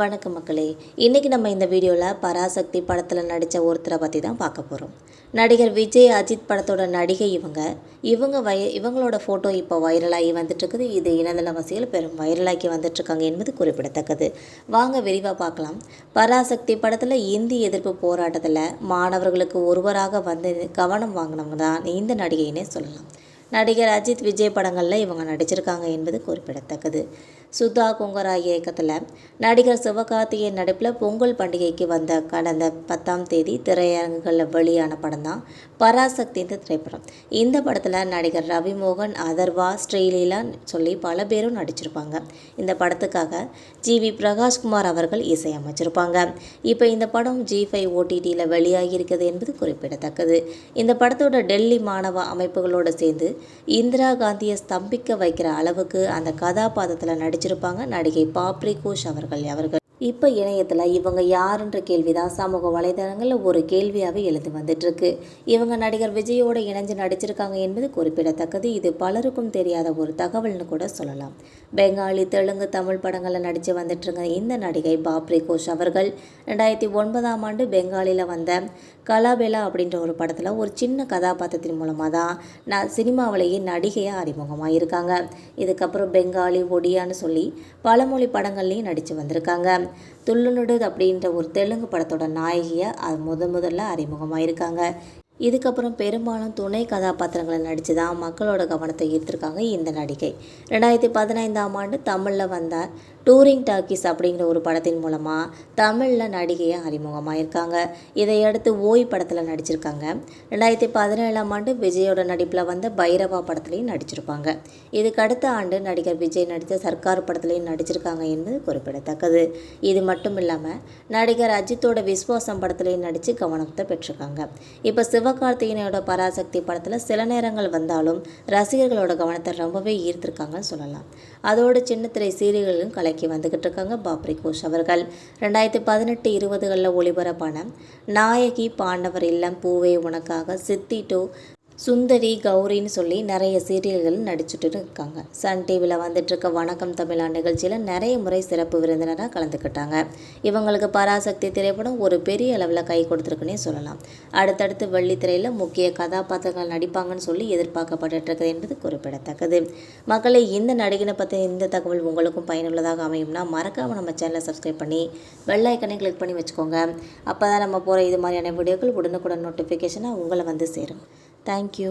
வணக்கம் மக்களே. இன்றைக்கி நம்ம இந்த வீடியோவில் பராசக்தி படத்தில் நடித்த ஒருத்தரை பற்றி தான் பார்க்க போகிறோம். நடிகர் விஜய், அஜித் படத்தோட நடிகை இவங்களோட ஃபோட்டோ இப்போ வைரலாகி வந்துட்டுருக்குது. இது இணையதளவாசிகள் பெரும் வைரலாகி வந்துட்டுருக்காங்க என்பது குறிப்பிடத்தக்கது. வாங்க விரிவாக பார்க்கலாம். பராசக்தி படத்தில் இந்தி எதிர்ப்பு போராட்டத்தில் மாணவர்களுக்கு ஒருவராக வந்து கவனம் வாங்கினவங்க தான் இந்த நடிகைன்னே சொல்லலாம். நடிகர் அஜித், விஜய் படங்களில் இவங்க நடிச்சிருக்காங்க என்பது குறிப்பிடத்தக்கது. சுதா கொங்கரா இயக்கத்தில் நடிகர் சிவகார்த்திகேயன் நடிப்பில் பொங்கல் பண்டிகைக்கு வந்த கடந்த 10ஆம் தேதி திரையரங்குகளில் வெளியான படம் தான் பராசக்தி இந்த திரைப்படம். இந்த படத்தில் நடிகர் ரவிமோகன், அதர்வா, ஸ்ரீலீலா சொல்லி பல பேரும் நடிச்சிருப்பாங்க. இந்த படத்துக்காக ஜி.வி. பிரகாஷ்குமார் அவர்கள் இசையமைச்சிருப்பாங்க. இப்போ இந்த படம் G5 OTTயில் வெளியாகி இருக்குது என்பது குறிப்பிடத்தக்கது. இந்த படத்தோட டெல்லி மாணவ அமைப்புகளோடு சேர்ந்து இந்திரா காந்தியை ஸ்தம்பிக்க வைக்கிற அளவுக்கு அந்த கதாபாத்திரத்தில் நடிச்சிருப்பாங்க நடிகை பாப்ரி கோஷ் அவர்கள். இப்போ இணையத்தில் இவங்க யாருன்ற கேள்வி தான் சமூக வலைதளங்களில் ஒரு கேள்வியாகவே எழுந்து வந்துட்டுருக்கு. இவங்க நடிகர் விஜயோடு இணைஞ்சு நடிச்சிருக்காங்க என்பது குறிப்பிடத்தக்கது. இது பலருக்கும் தெரியாத ஒரு தகவல்னு கூட சொல்லலாம். பெங்காலி, தெலுங்கு, தமிழ் படங்களில் நடித்து வந்துட்டுருங்க இந்த நடிகை பாப்ரி கோஷ் அவர்கள் 2009ஆம் ஆண்டு பெங்காலியில் வந்த கலாபெலா அப்படின்ற ஒரு படத்தில் ஒரு சின்ன கதாபாத்திரத்தின் மூலமாக தான் சினிமாவிலேயே நடிகையாக அறிமுகமாக இருக்காங்க. இதுக்கப்புறம் பெங்காலி, ஒடியான்னு சொல்லி பல மொழி படங்கள்லேயும் நடித்து வந்திருக்காங்க. துள்ளுனுடு அப்படின்ற ஒரு தெலுங்கு படத்தோட நாயகியாக அது முதல்ல அறிமுகமாக இருக்காங்க. இதுக்கப்புறம் பெரும்பாலும் துணை கதாபாத்திரங்களை நடித்து தான் மக்களோட கவனத்தை ஈர்த்திருக்காங்க இந்த நடிகை. 2015ஆம் ஆண்டு தமிழில் வந்தார் டூரிங் டாக்கீஸ் அப்படிங்கிற ஒரு படத்தின் மூலமாக தமிழில் நடிகையாக அறிமுகமாயிருக்காங்க. இதையடுத்து ஓய் படத்தில் நடிச்சிருக்காங்க. 2017ஆம் ஆண்டு விஜயோட நடிப்பில் வந்த பைரவா படத்துலையும் நடிச்சிருப்பாங்க. இதுக்கு அடுத்த ஆண்டு நடிகர் விஜய் நடித்த சர்க்கார் படத்துலையும் நடிச்சிருக்காங்க என்பது குறிப்பிடத்தக்கது. இது மட்டும் இல்லாமல் நடிகர் அஜித்தோட விஸ்வாசம் படத்துலையும் நடித்து கவனத்தை பெற்றிருக்காங்க. இப்போ சிவகார்த்திகேயனோட பராசக்தி படத்தில் சில நேரங்கள் வந்தாலும் ரசிகர்களோட கவனத்தை ரொம்பவே ஈர்த்திருக்காங்கன்னு சொல்லலாம். அதோடு சின்ன திரை சீரியல்களும் கலைக்கு வந்துக்கிட்டு இருக்காங்க பாப்ரி கோஷ் அவர்கள். 2018-20களில் ஒளிபரப்பான நாயகி, பாண்டவர் இல்லம், பூவே உனக்காக, சித்தி 2, சுந்தரி, கௌரின்னு சொல்லி நிறைய சீரியல்கள் நடிச்சுட்டு இருக்காங்க. சன் டிவியில் வந்துட்டுருக்க வணக்கம் தமிழா நிகழ்ச்சியில் நிறைய முறை சிறப்பு விருந்தினராக கலந்துக்கிட்டாங்க. இவங்களுக்கு பராசக்தி திரைப்படம் ஒரு பெரிய அளவில் கை கொடுத்துருக்குன்னே சொல்லலாம். அடுத்தடுத்து வெள்ளித்திரையில் முக்கிய கதாபாத்திரங்கள் நடிப்பாங்கன்னு சொல்லி எதிர்பார்க்கப்பட்டு என்பது குறிப்பிடத்தக்கது. மக்களை இந்த நடிகனை பற்றி இந்த தகவல் உங்களுக்கும் பயனுள்ளதாக அமையும்னா மறக்காமல் நம்ம சேனலை சப்ஸ்கிரைப் பண்ணி பெல் ஐக்கனை கிளிக் பண்ணி வச்சுக்கோங்க. அப்போ தான் நம்ம போகிற இது மாதிரியான வீடியோக்கள் உடனுக்குடன் நோட்டிஃபிகேஷனாக உங்களை வந்து சேரும். Thank you.